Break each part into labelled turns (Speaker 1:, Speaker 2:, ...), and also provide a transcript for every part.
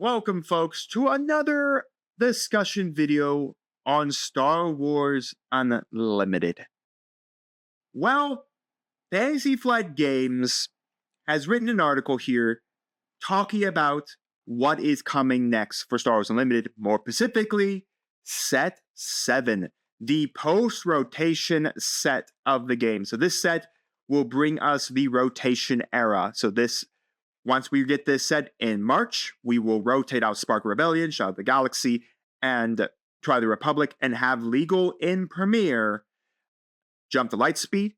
Speaker 1: Welcome, folks, to another discussion video on Star Wars Unlimited. Well, Fantasy Flight Games has written an article here talking about what is coming next for Star Wars Unlimited, more specifically, Set 7, the post-rotation set of the game. So this set will bring us the rotation era. So once we get this set in March, we will rotate out Spark Rebellion, Shadow of the Galaxy, and Try the Republic, and have legal in premiere Jump the Lightspeed,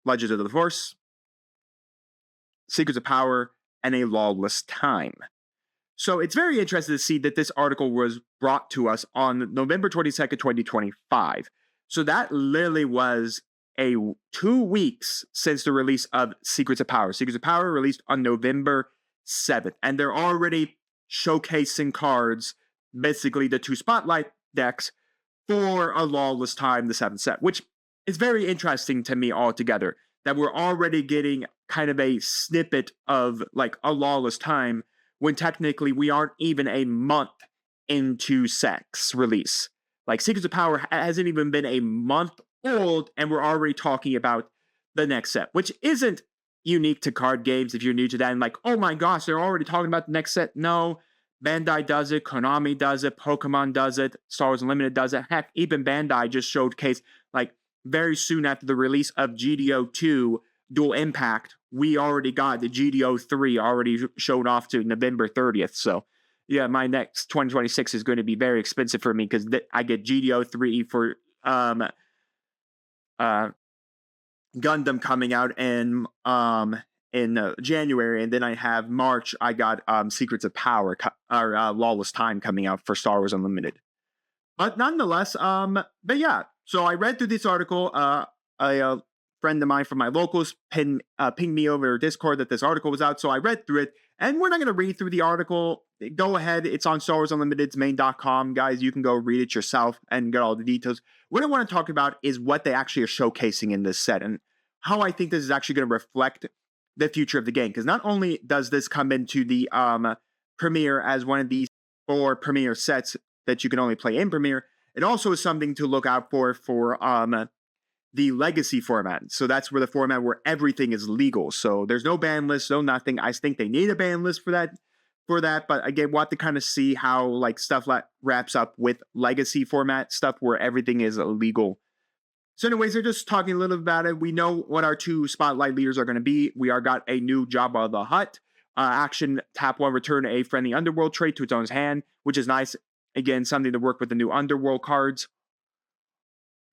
Speaker 1: Legends of the Force, Secrets of Power, and A Lawless Time. So it's very interesting to see that this article was brought to us on November 22nd, 2025. So that literally was 2 weeks since the release of Secrets of Power. Secrets of Power released on November 7th, and they're already showcasing cards, basically the 2 spotlight decks for A Lawless Time, the 7th set, which is very interesting to me altogether, that we're already getting kind of a snippet of like A Lawless Time when technically we aren't even a month into sets release. Like Secrets of Power hasn't even been a month old, and we're already talking about the next set, which isn't unique to card games. If you're new to that and like, oh my gosh, they're already talking about the next set. No, Bandai does it, Konami does it, Pokemon does it, Star Wars Unlimited does it. Heck, even Bandai just showcased, like, very soon after the release of GDO 2 Dual Impact, we already got the GDO 3 already showed off to November 30th. So yeah, my next 2026 is going to be very expensive for me because I get GDO 3 for Gundam coming out in January, and then I have March. I got Secrets of Power or Lawless Time coming out for Star Wars Unlimited. But nonetheless, but yeah. So I read through this article. A friend of mine from my locals pinged me over Discord that this article was out. So I read through it, and we're not going to read through the article. Go ahead. It's on Star Wars Unlimited's main.com. Guys, you can go read it yourself and get all the details. What I want to talk about is what they actually are showcasing in this set and how I think this is actually going to reflect the future of the game. Because not only does this come into the premiere as one of these 4 premiere sets that you can only play in premiere, it also is something to look out for the legacy format. So that's where the format where everything is legal. So there's no ban list, no nothing. I think they need a ban list for that. But again, want to kind of see how like stuff like wraps up with legacy format stuff where everything is illegal. So anyways, they're just talking a little about it. We know what our 2 spotlight leaders are going to be. We are got a new Jabba the Hutt action. Tap 1, return a friendly underworld trait to its own hand, which is nice. Again, something to work with the new underworld cards.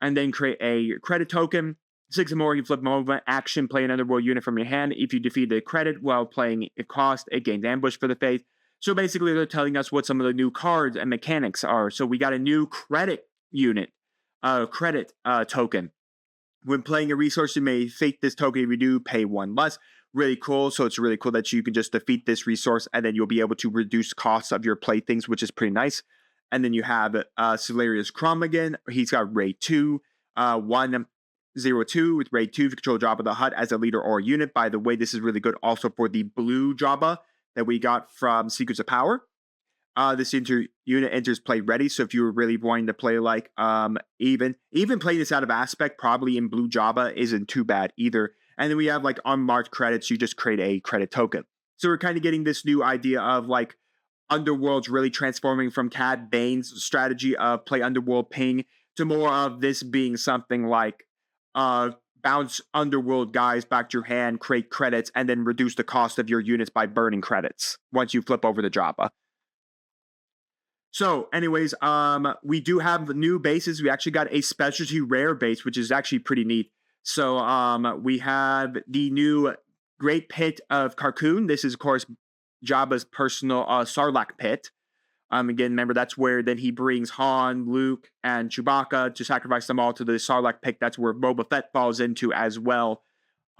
Speaker 1: And then create a credit token. 6 or more, you flip them over. Action, play an underworld unit from your hand. If you defeat the credit while playing a cost, it gains ambush for the faith. So basically, they're telling us what some of the new cards and mechanics are. So we got a new credit unit, credit token. When playing a resource, you may fake this token. If you do, pay 1 less. Really cool. So it's really cool that you can just defeat this resource, and then you'll be able to reduce costs of your playthings, which is pretty nice. And then you have Solarius Crumb again. He's got Raid 2, 102 with Raid 2. You control Jabba the Hutt as a leader or a unit. By the way, this is really good also for the blue Jabba that we got from Secrets of Power. This unit enters play ready. So if you were really wanting to play like even playing this out of aspect, probably in blue Jabba isn't too bad either. And then we have like unmarked credits. You just create a credit token. So we're kind of getting this new idea of like Underworld's really transforming from Cad Bane's strategy of play Underworld ping to more of this being something like bounce Underworld guys back to your hand, create credits, and then reduce the cost of your units by burning credits once you flip over the Jabba. So anyways, we do have new bases. We actually got a specialty rare base, which is actually pretty neat. So we have the new Great Pit of Carkoon. This is, of course, Jabba's personal Sarlacc pit. Again, remember, that's where then he brings Han, Luke, and Chewbacca to sacrifice them all to the Sarlacc pit. That's where Boba Fett falls into as well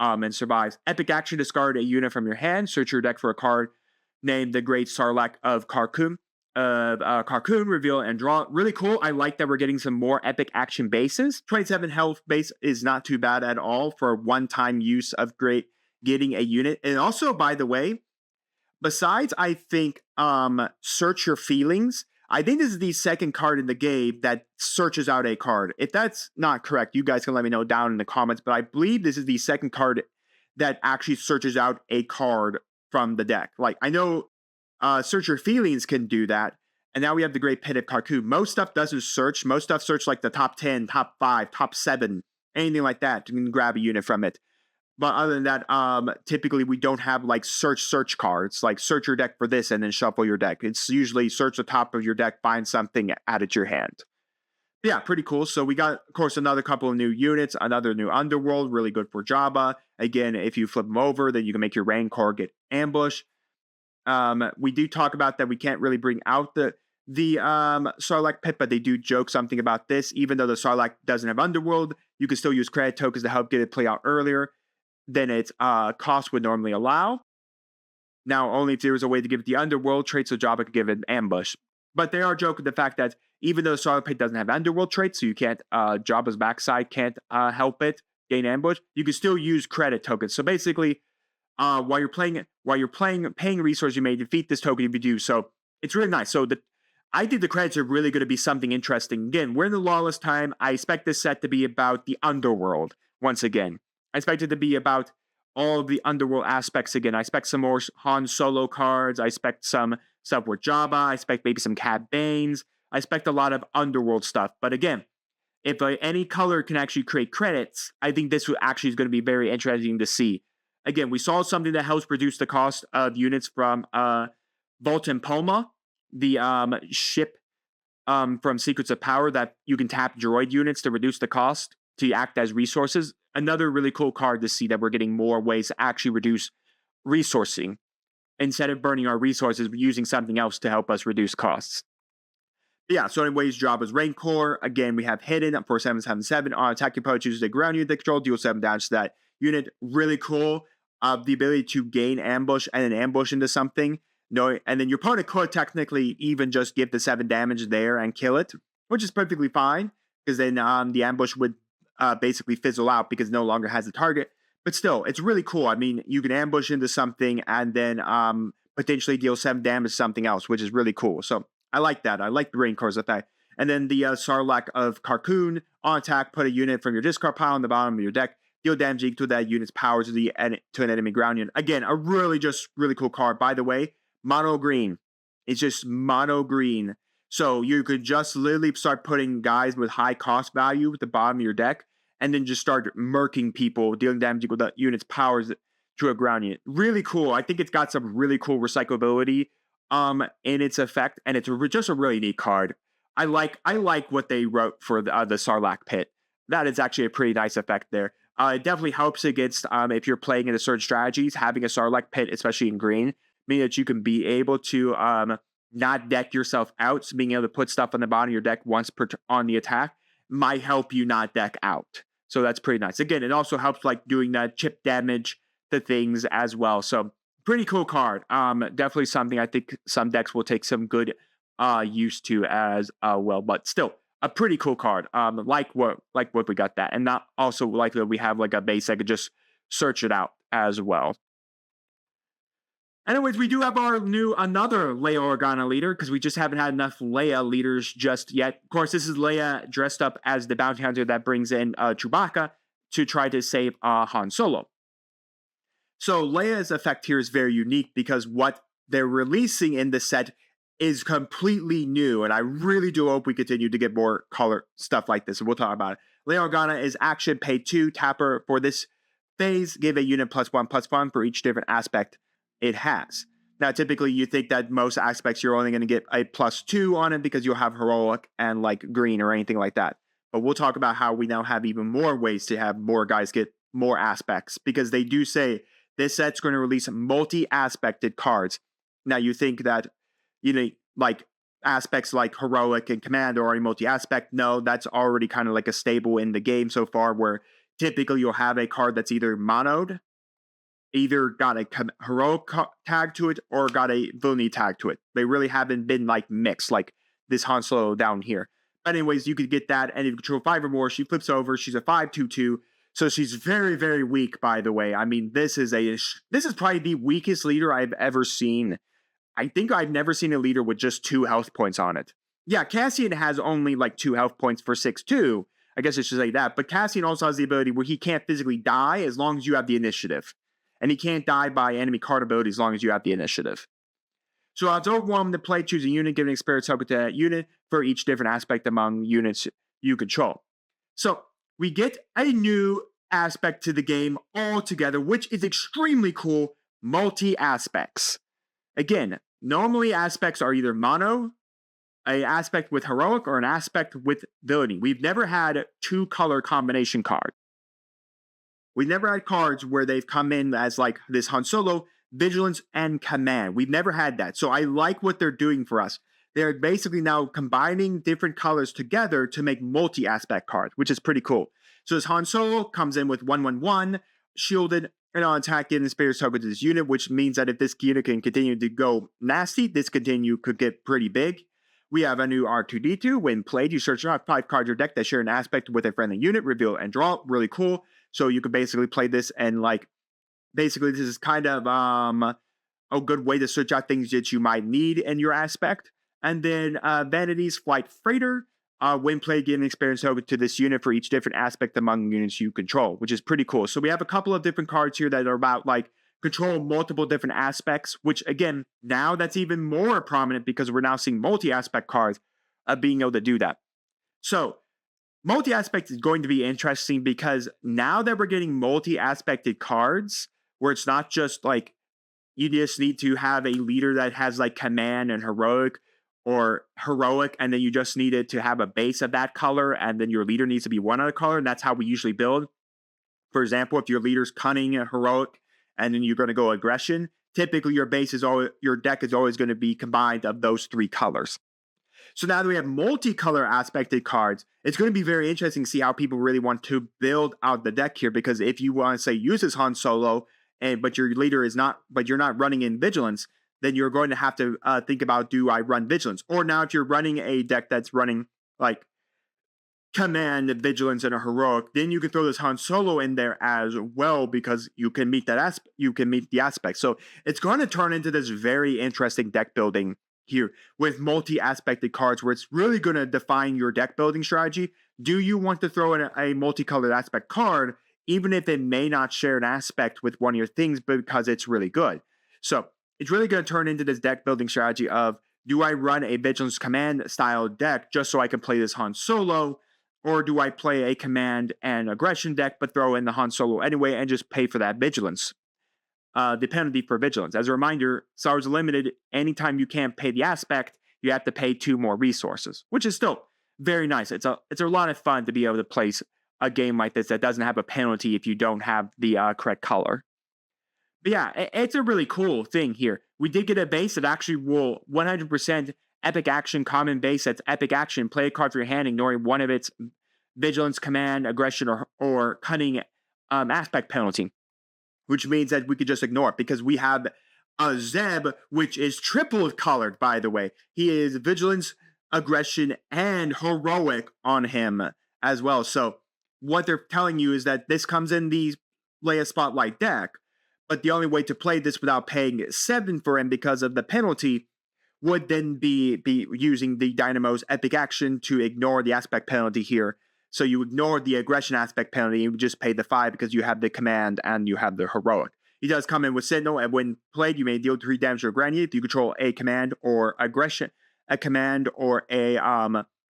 Speaker 1: and survives. Epic action, discard a unit from your hand. Search your deck for a card named the Great Sarlacc of Carkoon. Reveal and draw. Really cool. I like that we're getting some more epic action bases. 27 health base is not too bad at all for a one-time use of getting a unit. And also, by the way, besides, I think, Search Your Feelings, I think this is the second card in the game that searches out a card. If that's not correct, you guys can let me know down in the comments, but I believe this is the second card that actually searches out a card from the deck. Like, I know Search Your Feelings can do that, and now we have the Great Pit of 𝐂𝐐. Most stuff doesn't search. Most stuff search like the top 10, top 5, top 7, anything like that. You can grab a unit from it. But other than that, typically we don't have like search cards, like search your deck for this and then shuffle your deck. It's usually search the top of your deck, find something, add it to your hand. But yeah, pretty cool. So we got, of course, another couple of new units, another new Underworld, really good for Jabba. Again, if you flip them over, then you can make your Rancor get ambush. We do talk about that we can't really bring out the Sarlacc pit, but they do joke something about this. Even though the Sarlacc doesn't have Underworld, you can still use credit tokens to help get it play out earlier than its cost would normally allow. Now, only if there was a way to give it the Underworld trait so Jabba could give it an ambush. But they are joking the fact that even though Sarlacc pit doesn't have Underworld traits, so you can't, Jabba's backside can't help it gain ambush, you can still use credit tokens. So basically, while you're paying resources, you may defeat this token if you do. So it's really nice. So I think the credits are really going to be something interesting. Again, we're in the Lawless Time. I expect this set to be about the Underworld once again. I expect it to be about all of the Underworld aspects again. I expect some more Han Solo cards. I expect some stuff with Jabba. I expect maybe some Cad Banes. I expect a lot of Underworld stuff. But again, if any color can actually create credits, I think this actually is going to be very interesting to see. Again, we saw something that helps reduce the cost of units from Volt and Poma, the ship from Secrets of Power that you can tap droid units to reduce the cost to act as resources. Another really cool card to see that we're getting more ways to actually reduce resourcing. Instead of burning our resources, we're using something else to help us reduce costs. But yeah, so anyways, Jabba's Rancor. Again, we have Hidden for 7/7/7. On attacking opponent chooses a ground unit that control, deal 7 damage to that unit. Really cool. The ability to gain ambush and an ambush into something. No, and then your opponent could technically even just give the 7 damage there and kill it, which is perfectly fine, because then the ambush would basically fizzle out because it no longer has a target. But still, it's really cool. I mean, you can ambush into something and then potentially deal 7 damage to something else, which is really cool. So I like that. I like the Rancor's effect. And then the Sarlacc of 𝐂𝐐. On attack, put a unit from your discard pile on the bottom of your deck. Deal damage equal to that unit's power to an enemy ground unit. Again, a really cool card. By the way, mono green. It's just mono green. So you could just literally start putting guys with high cost value at the bottom of your deck, and then just start murking people, dealing damage equal to that unit's powers to a ground unit. Really cool. I think it's got some really cool recyclability in its effect, and it's just a really neat card. I like what they wrote for the Sarlacc pit. That is actually a pretty nice effect there. It definitely helps against if you're playing into certain strategies, having a Sarlacc pit, especially in green, meaning that you can be able to not deck yourself out. So being able to put stuff on the bottom of your deck once on the attack might help you not deck out. So that's pretty nice. Again, it also helps like doing that chip damage to things as well. So pretty cool card. Definitely something I think some decks will take some good use to as well. But still, a pretty cool card. Like what we got that, and not also like that we have like a base that could just search it out as well. Anyways, we do have another Leia Organa leader, because we just haven't had enough Leia leaders just yet. Of course, this is Leia dressed up as the bounty hunter that brings in Chewbacca to try to save Han Solo. So Leia's effect here is very unique because what they're releasing in the set is completely new, and I really do hope we continue to get more color stuff like this, and we'll talk about it. Leia Organa is action, pay 2, tapper for this phase, give a unit +1/+1 for each different aspect it has. Now, typically, you think that most aspects you're only going to get a +2 on it because you'll have heroic and like green or anything like that. But we'll talk about how we now have even more ways to have more guys get more aspects, because they do say this set's going to release multi-aspected cards. Now, you think that, like aspects like heroic and command are already multi-aspect. No, that's already kind of like a stable in the game so far, where typically you'll have a card that's either monoed, either got a heroic tag to it or got a villainy tag to it. They really haven't been like mixed like this Han Solo down here. But anyways, you could get that, and if you control 5 or more, she flips over. She's a 5/2/2. So she's very, very weak, by the way. I mean, this is probably the weakest leader I've ever seen. I think I've never seen a leader with just 2 health points on it. Yeah, Cassian has only like 2 health points for 6-2. I guess I should say that. But Cassian also has the ability where he can't physically die as long as you have the initiative. And he can't die by enemy card ability as long as you have the initiative. So it's overwhelming to play, choose a unit, give an experience token to that unit for each different aspect among units you control. So we get a new aspect to the game altogether, which is extremely cool, multi-aspects. Again, normally aspects are either mono, an aspect with heroic, or an aspect with ability. We've never had 2 color combination cards. We've never had cards where they've come in as like this Han Solo, Vigilance, and Command. We've never had that. So I like what they're doing for us. They're basically now combining different colors together to make multi-aspect cards, which is pretty cool. So this Han Solo comes in with 1/1/1, shielded, and on attack, giving experience token to this unit, which means that if this unit can continue to go nasty, this continue could get pretty big. We have a new R2-D2. When played, you search out 5 cards in your deck that share an aspect with a friendly unit, reveal and draw. Really cool. So you could basically play this and like, basically this is kind of a good way to search out things that you might need in your aspect. And then Vanity's Flight Freighter. When played, give an experience token to this unit for each different aspect among units you control, which is pretty cool. So we have a couple of different cards here that are about like control multiple different aspects, which again, now that's even more prominent because we're now seeing multi-aspect cards of being able to do that. So multi-aspect is going to be interesting because now that we're getting multi-aspected cards, where it's not just like you just need to have a leader that has like command and heroic, or heroic, and then you just needed to have a base of that color, and then your leader needs to be one other color, and that's how we usually build. For example, if your leader's cunning and heroic, and then you're going to go aggression, typically your deck is always going to be combined of those 3 colors. So now that we have multicolor aspected cards, it's going to be very interesting to see how people really want to build out the deck here, because if you want to say use this Han Solo, but your leader is not, but you're not running in Vigilance, then you're going to have to think about, do I run Vigilance? Or now if you're running a deck that's running like Command, Vigilance, and a heroic, then you can throw this Han Solo in there as well, because you can meet that you can meet the aspect. So it's going to turn into this very interesting deck building here with multi-aspected cards, where it's really going to define your deck building strategy. Do you want to throw in a multicolored aspect card, even if it may not share an aspect with one of your things, but because it's really good? So it's really going to turn into this deck building strategy of, do I run a Vigilance Command style deck just so I can play this Han Solo? Or do I play a Command and Aggression deck but throw in the Han Solo anyway and just pay for that Vigilance? The penalty for Vigilance. As a reminder, Star Wars Limited, anytime you can't pay the aspect, you have to pay 2 more resources, which is still very nice. It's a lot of fun to be able to play a game like this that doesn't have a penalty if you don't have the correct color. But yeah, it's a really cool thing here. We did get a base that actually will 100% epic action common base. That's epic action. Play a card for your hand, ignoring one of its Vigilance, Command, Aggression, or Cunning aspect penalty, which means that we could just ignore it, because we have a Zeb, which is triple colored, by the way. He is Vigilance, Aggression, and Heroic on him as well. So what they're telling you is that this comes in the Leia Spotlight deck, but the only way to play this without paying 7 for him because of the penalty would then be using the Dynamo's epic action to ignore the aspect penalty here. So you ignore the aggression aspect penalty, you just pay the 5 because you have the command and you have the heroic. He does come in with Sentinel, and when played, you may deal 3 damage to a grand unit if you control a command or aggression, a command or a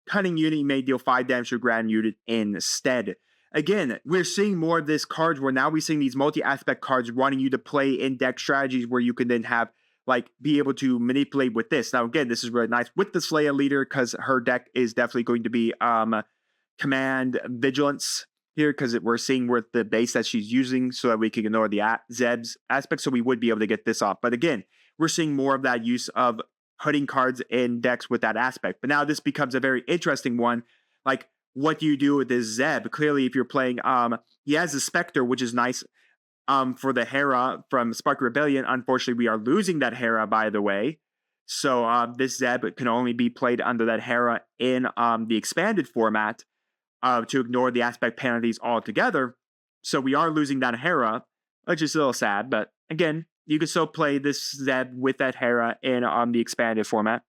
Speaker 1: cunning unit. You may deal 5 damage to a grand unit instead. Again, we're seeing more of this cards where now we're seeing these multi-aspect cards wanting you to play in-deck strategies where you can then have, like, be able to manipulate with this. Now, again, this is really nice with the Leia leader because her deck is definitely going to be Command Vigilance here, because we're seeing with the base that she's using so that we can ignore the Zeb's aspect, so we would be able to get this off. But again, we're seeing more of that use of putting cards in decks with that aspect. But now this becomes a very interesting one. Like, what do you do with this Zeb? Clearly, if you're playing, he has a Spectre, which is nice for the Hera from Spark Rebellion. Unfortunately, we are losing that Hera, by the way. So this Zeb can only be played under that Hera in the expanded format to ignore the aspect penalties altogether. So we are losing that Hera, which is a little sad. But again, you can still play this Zeb with that Hera in the expanded format.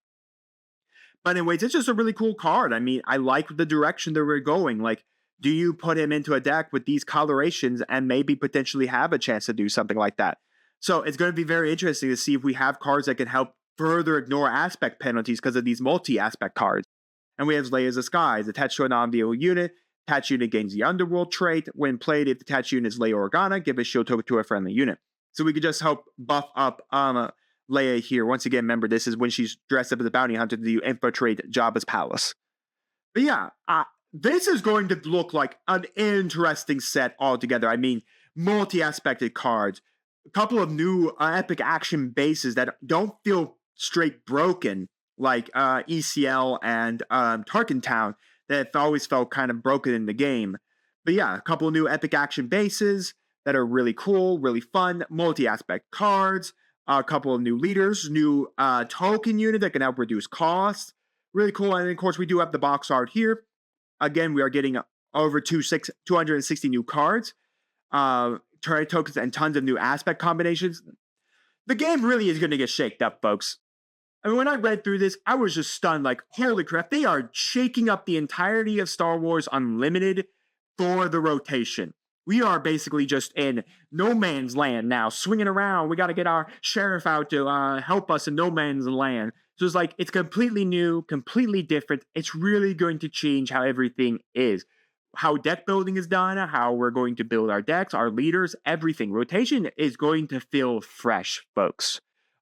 Speaker 1: But anyways, it's just a really cool card. I mean, I like the direction that we're going. Like, do you put him into a deck with these colorations and maybe potentially have a chance to do something like that? So it's going to be very interesting to see if we have cards that can help further ignore aspect penalties because of these multi-aspect cards. And we have Layers of Skies, attached to a non-vehicle unit. Attached unit gains the Underworld trait. When played, if the attached unit is Leia Organa, give a shield token to a friendly unit. So we could just help buff up Leia here. Once again, remember, this is when she's dressed up as a bounty hunter to infiltrate Jabba's palace. But yeah, this is going to look like an interesting set altogether. I mean, multi-aspected cards, a couple of new epic action bases that don't feel straight broken, like ECL and Tarkin Town, that have always felt kind of broken in the game. But yeah, a couple of new epic action bases that are really cool, really fun, multi-aspect cards, a couple of new leaders, new token unit that can help reduce costs. Really cool. And of course, we do have the box art here. Again, we are getting over 260 new cards, tokens, and tons of new aspect combinations. The game really is going to get shaked up, folks. I mean, when I read through this, I was just stunned. Like, holy crap, they are shaking up the entirety of Star Wars Unlimited for the rotation. We are basically just in no man's land now, swinging around. We got to get our sheriff out to help us in no man's land. So it's like, it's completely new, completely different. It's really going to change how everything is. How deck building is done, how we're going to build our decks, our leaders, everything. Rotation is going to feel fresh, folks.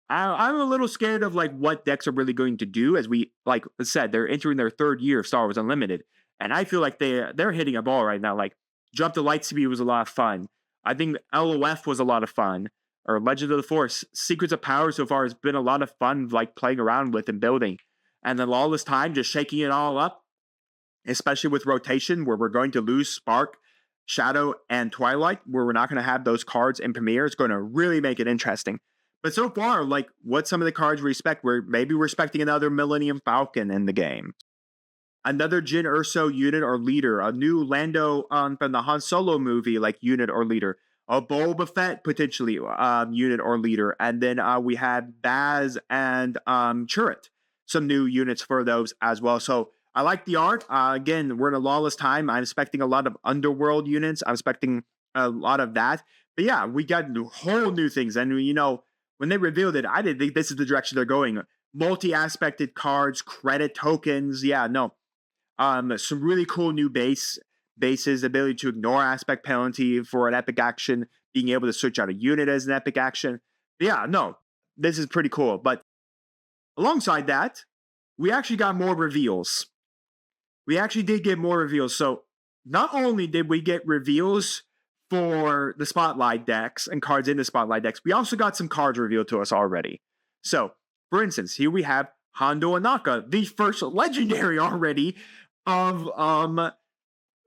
Speaker 1: I'm a little scared of like what decks are really going to do, as we like said, they're entering their third year of Star Wars Unlimited, and I feel like they're hitting a ball right now. Like Jump to Lightspeed was a lot of fun. I think LOF was a lot of fun, or Legend of the Force, Secrets of Power so far has been a lot of fun, like playing around with and building, and then Lawless Time just shaking it all up, especially with rotation where we're going to lose Spark, Shadow, and Twilight, where we're not going to have those cards in Premiere. It's going to really make it interesting. But so far, like, what's some of the cards we respect? We're maybe respecting another Millennium Falcon in the game. Another Jyn Erso unit or leader. A new Lando from the Han Solo movie, like, unit or leader. A Boba Fett, potentially, unit or leader. And then we have Baz and Chirrut. Some new units for those as well. So I like the art. Again, we're in a Lawless Time. I'm expecting a lot of Underworld units. I'm expecting a lot of that. But yeah, we got whole new things. And, you know, when they revealed it, I didn't think this is the direction they're going. Multi-aspected cards, credit tokens. Yeah, no. Some really cool new bases, ability to ignore aspect penalty for an epic action, being able to switch out a unit as an epic action. But yeah, no. This is pretty cool. But alongside that, we actually got more reveals. We actually did get more reveals. So not only did we get reveals for the Spotlight decks and cards in the Spotlight decks, we also got some cards revealed to us already. So, for instance, here we have Hondo Ohnaka, the first legendary already of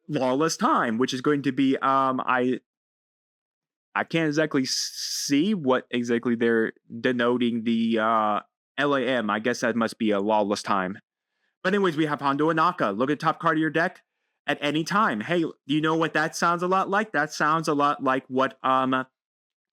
Speaker 1: Lawless Time, which is going to be I can't exactly see what exactly they're denoting the LAM. I guess that must be a Lawless Time. But anyways, we have Hondo Ohnaka. Look at the top card of your deck at any time. Hey, do you know what that sounds a lot like? That sounds a lot like what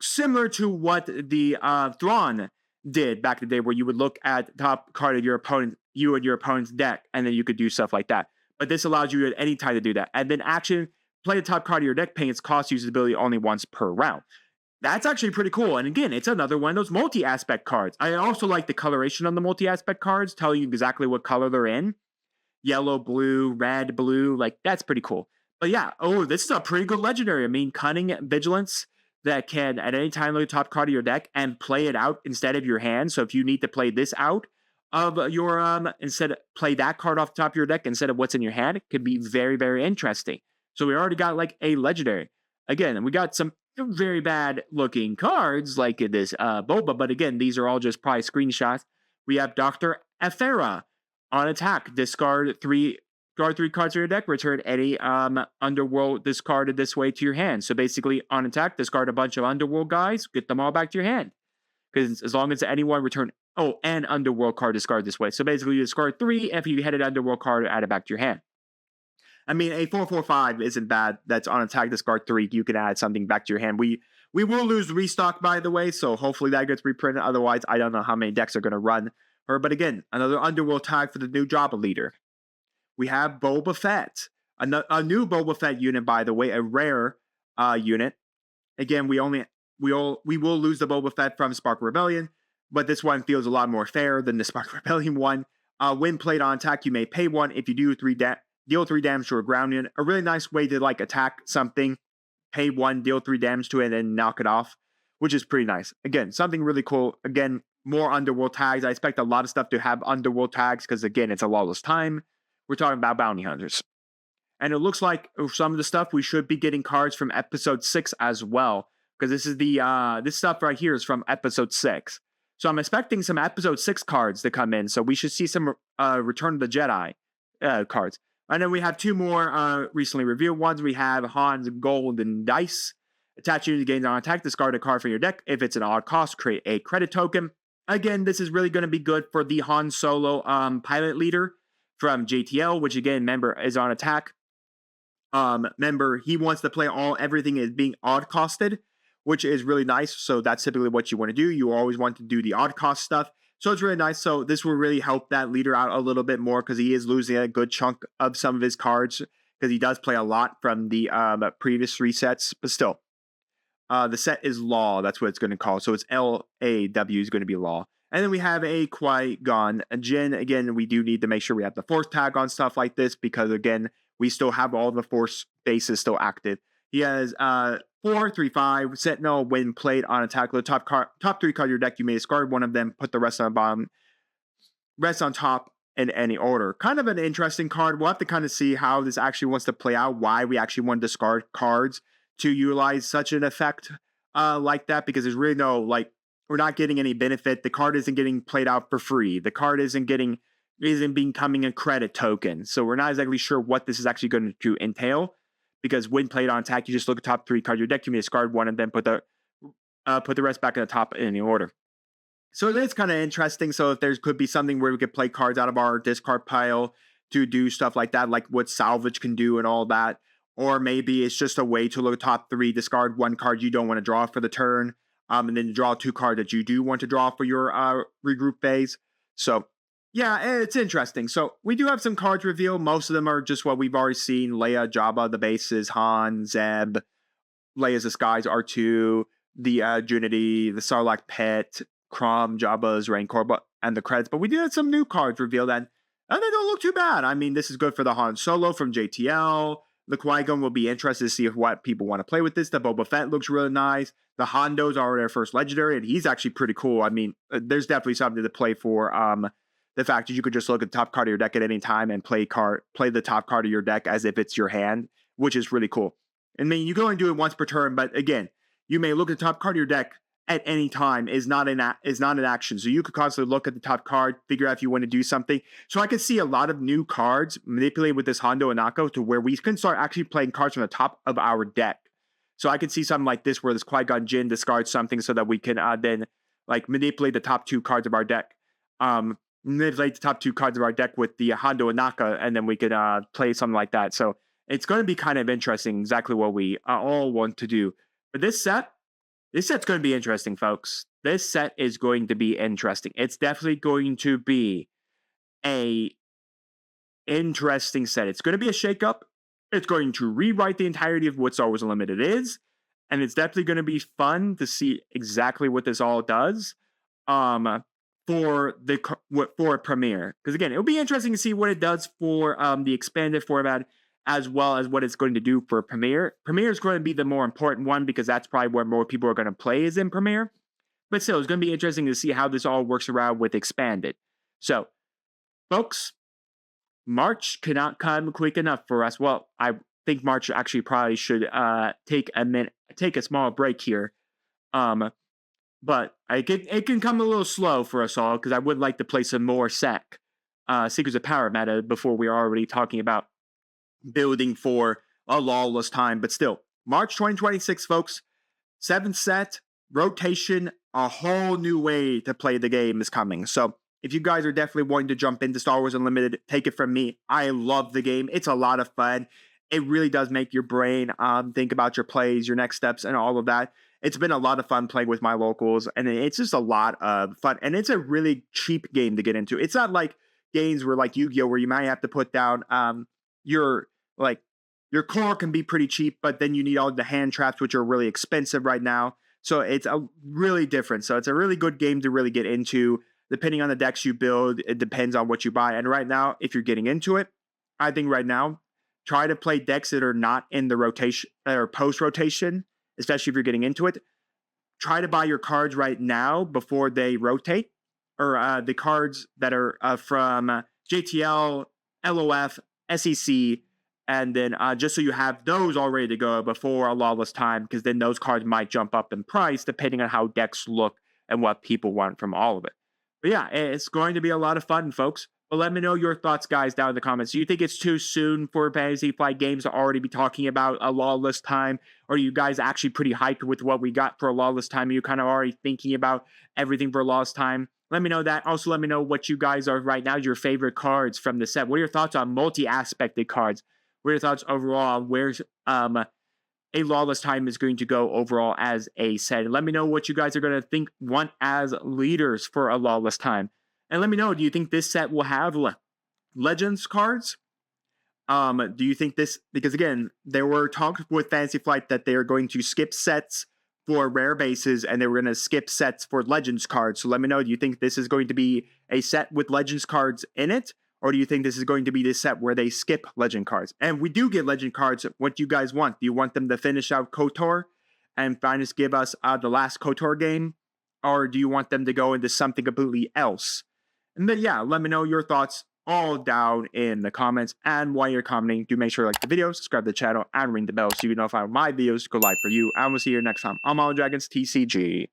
Speaker 1: similar to what the Thrawn did back in the day, where you would look at the top card of your opponent, you and your opponent's deck, and then you could do stuff like that. But this allows you at any time to do that. And then action, play the top card of your deck, paying its cost, use ability only once per round. That's actually pretty cool. And again, it's another one of those multi-aspect cards. I also like the coloration on the multi-aspect cards, telling you exactly what color they're in. Yellow, blue, red, blue, like that's pretty cool. But yeah, this is a pretty good legendary. I mean, Cunning Vigilance that can at any time look at the top card of your deck and play it out instead of your hand. So if you need to play this out of your play that card off the top of your deck instead of what's in your hand, it could be very, very interesting. So we already got like a legendary. Again, we got some very bad looking cards like this Boba, but again, these are all just probably screenshots. We have Dr. Ephera. On attack, discard three cards of your deck, return any Underworld discarded this way to your hand. So basically, on attack, discard a bunch of Underworld guys, get them all back to your hand. Because as long as anyone return an Underworld card discarded this way. So basically, you discard 3, if you had an Underworld card, add it back to your hand. I mean, a 4/4/5 isn't bad. That's on attack, discard 3. You can add something back to your hand. We will lose restock, by the way, so hopefully that gets reprinted. Otherwise, I don't know how many decks are going to run her. But again, another underworld tag for the new Jabba leader. We have Boba Fett, a new Boba Fett unit, by the way, a rare unit. Again, we will lose the Boba Fett from Spark Rebellion, but this one feels a lot more fair than the Spark Rebellion one. When played on attack, you may pay 1. If you do deal 3 damage to a ground unit. A really nice way to like attack something, pay 1, deal 3 damage to it, and then knock it off, which is pretty nice. Again, something really cool. Again, more underworld tags. I expect a lot of stuff to have underworld tags because again, it's a lawless time. We're talking about bounty hunters. And it looks like some of the stuff we should be getting cards from episode 6 as well. Because this is this stuff right here is from episode 6. So I'm expecting some episode 6 cards to come in. So we should see some Return of the Jedi cards. And then we have 2 more recently revealed ones. We have Han's Golden Dice. Attach unit gains on attack, discard a card from your deck. If it's an odd cost, create a credit token. Again, this is really going to be good for the Han Solo pilot leader from JTL, which again, remember, is on attack. Remember, he wants to play everything is being odd costed, which is really nice. So that's typically what you want to do. You always want to do the odd cost stuff. So it's really nice. So this will really help that leader out a little bit more because he is losing a good chunk of some of his cards because he does play a lot from the previous resets. But still, the set is Law. That's what it's going to call. So it's LAW is going to be Law. And then we have a Qui-Gon Jinn. Again, we do need to make sure we have the Force tag on stuff like this because, again, we still have all the Force bases still active. He has 4/3/5 Sentinel. When played on attack, the top 3 card of your deck, you may discard one of them, put the rest on the bottom, rest on top in any order. Kind of an interesting card. We'll have to kind of see how this actually wants to play out, why we actually want to discard cards to utilize such an effect like that, because there's really no, like, we're not getting any benefit. The card isn't getting played out for free. The card isn't becoming a credit token. So we're not exactly sure what this is actually going to entail. Because when played on attack, you just look at top 3 cards of your deck, you may discard one and then put the rest back in the top in any order. So it is kind of interesting. So if there could be something where we could play cards out of our discard pile to do stuff like that, like what salvage can do and all that. Or maybe it's just a way to look at top 3, discard 1 card you don't want to draw for the turn, and then draw 2 cards that you do want to draw for your regroup phase. So yeah, it's interesting. So we do have some cards revealed. Most of them are just what we've already seen. Leia, Jabba, the bases, Han, Zeb, Leia's Disguise, R2, the Junity, the Sarlacc Pit, Crom, Jabba's Rancor, and the credits. But we did have some new cards revealed, and they don't look too bad. I mean, this is good for the Han Solo from JTL. The Qui-Gon will be interested to see what people want to play with this. The Boba Fett looks really nice. The Hondos are their first legendary, and he's actually pretty cool. I mean, there's definitely something to play for. The fact that you could just look at the top card of your deck at any time and play the top card of your deck as if it's your hand, which is really cool. I mean, you can only do it once per turn, but again, you may look at the top card of your deck at any time is not an action. So you could constantly look at the top card, figure out if you want to do something. So I could see a lot of new cards manipulated with this Hondo and Nako to where we can start actually playing cards from the top of our deck. So I could see something like this where this Qui-Gon Jinn discards something so that we can then like manipulate the top 2 cards of our deck. Manipulate the top 2 cards of our deck with the Hondo and Naka, and then we could play something like that. So it's going to be kind of interesting, exactly what we all want to do. But this set's going to be interesting, folks. This set is going to be interesting. It's definitely going to be a interesting set. It's going to be a shakeup. It's going to rewrite the entirety of what Star Wars Unlimited is, and it's definitely going to be fun to see exactly what this all does. For a premiere, because again, it'll be interesting to see what it does for the expanded format as well as what it's going to do for premiere. Premiere is going to be the more important one because that's probably where more people are going to play is in premiere. But still, it's going to be interesting to see how this all works around with expanded. So, folks, March cannot come quick enough for us. Well, I think March actually probably should take a small break here. But it can come a little slow for us all because I would like to play some more SEC, Secrets of Power meta before we are already talking about building for A Lawless Time. But still, March 2026, folks, 7th set, rotation, a whole new way to play the game is coming. So if you guys are definitely wanting to jump into Star Wars Unlimited, take it from me. I love the game. It's a lot of fun. It really does make your brain think about your plays, your next steps, and all of that. It's been a lot of fun playing with my locals, and it's just a lot of fun. And it's a really cheap game to get into. It's not like games where like Yu-Gi-Oh, where you might have to put down your like your core can be pretty cheap, but then you need all the hand traps, which are really expensive right now. So it's a really different. So it's a really good game to really get into. Depending on the decks you build, it depends on what you buy. And right now, if you're getting into it, I think right now, try to play decks that are not in the rotation or post rotation, especially if you're getting into it. Try to buy your cards right now before they rotate, or the cards that are from JTL, LOF, SEC, and then just so you have those all ready to go before A Lawless Time, because then those cards might jump up in price depending on how decks look and what people want from all of it. But yeah, it's going to be a lot of fun, folks. But let me know your thoughts, guys, down in the comments. Do you think it's too soon for Fantasy Flight Games to already be talking about A Lawless Time? Or are you guys actually pretty hyped with what we got for A Lawless Time? Are you kind of already thinking about everything for A Lawless Time? Let me know that. Also, let me know what you guys are right now, your favorite cards from the set. What are your thoughts on multi-aspected cards? What are your thoughts overall on where's A Lawless Time is going to go overall as a set? And let me know what you guys are going to want as leaders for A Lawless Time. And let me know, do you think this set will have Legends cards? Do you think this, because again, there were talks with Fantasy Flight that they are going to skip sets for rare bases and they were going to skip sets for Legends cards. So let me know, do you think this is going to be a set with Legends cards in it? Or do you think this is going to be the set where they skip Legend cards? And we do get Legend cards. What do you guys want? Do you want them to finish out KOTOR and finally give us the last KOTOR game? Or do you want them to go into something completely else? And then, yeah, let me know your thoughts all down in the comments. And while you're commenting, do make sure to like the video, subscribe to the channel, and ring the bell so you know if I have my videos go live for you. And we'll see you next time. I'm All Dragons TCG.